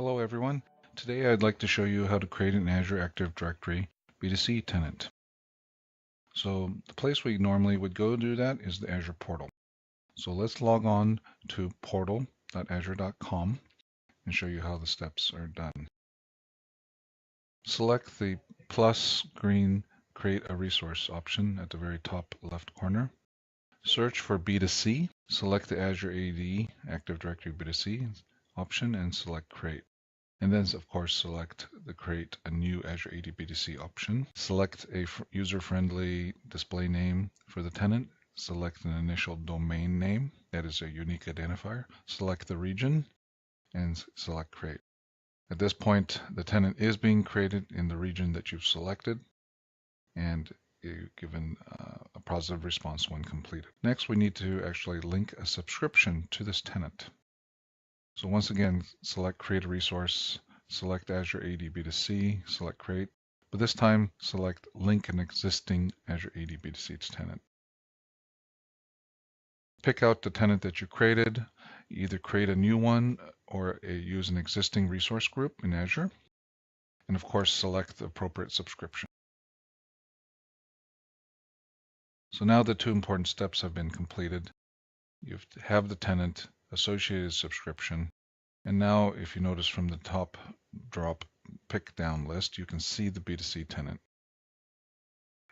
Hello everyone. Today I'd like to show you how to create an Azure Active Directory B2C tenant. So the place we normally would go do that is the Azure portal. So let's log on to portal.azure.com and show you how the steps are done. Select the plus green Create a Resource option at the very top left corner. Search for B2C. Select the Azure AD Active Directory B2C option and select Create. And then, of course, select the Create a New Azure AD B2C option. Select a user-friendly display name for the tenant. Select an initial domain name that is a unique identifier. Select the region and select Create. At this point, the tenant is being created in the region that you've selected, and you're given a positive response when completed. Next, we need to actually link a subscription to this tenant. So once again, select Create a Resource, select Azure AD B2C, select Create, but this time select Link an existing Azure AD B2C tenant. Pick out the tenant that you created, either create a new one or use an existing resource group in Azure, and of course select the appropriate subscription. So now the two important steps have been completed. You have the tenant, associated subscription, and now if you notice from the top drop pick down list, you can see the B2C tenant.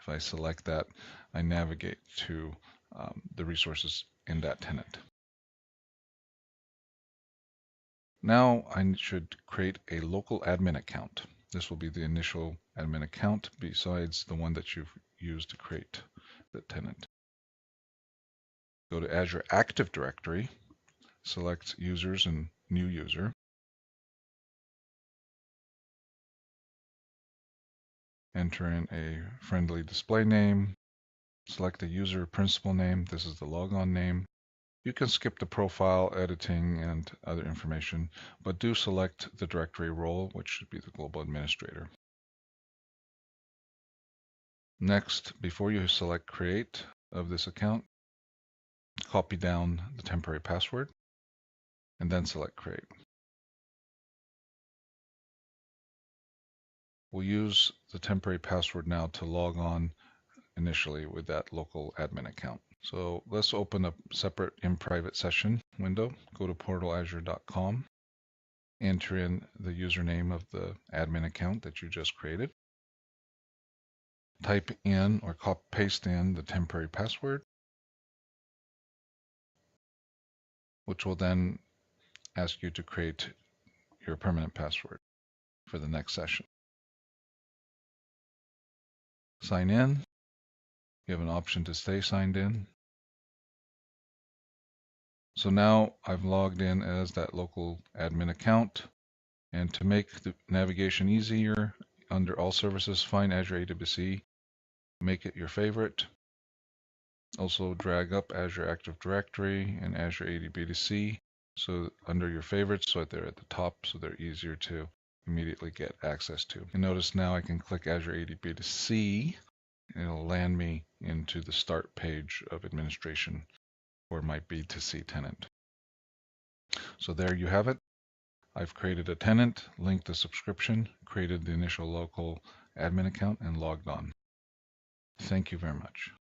If I select that, I navigate to the resources in that tenant. Now I should create a local admin account. This will be the initial admin account besides the one that you've used to create the tenant. Go to Azure Active Directory, select Users and New User. Enter in a friendly display name. Select the user principal name. This is the logon name. You can skip the profile editing and other information, but do select the directory role, which should be the global administrator. Next, before you select create of this account, copy down the temporary password and then select create. We'll use the temporary password now to log on initially with that local admin account. So let's open a separate in private session window. Go to portalazure.com, enter in the username of the admin account that you just created. Type in or paste in the temporary password, which will then ask you to create your permanent password for the next session. Sign in. You have an option to stay signed in. So now I've logged in as that local admin account. And to make the navigation easier, under All Services, find Azure AWC, make it your favorite. Also drag up Azure Active Directory and Azure AD B2C so under your favorites, so they're at the top, so they're easier to immediately get access to. And notice now I can click Azure AD B2C, and it'll land me into the start page of administration for my B2C tenant. So there you have it. I've created a tenant, linked a subscription, created the initial local admin account, and logged on. Thank you very much.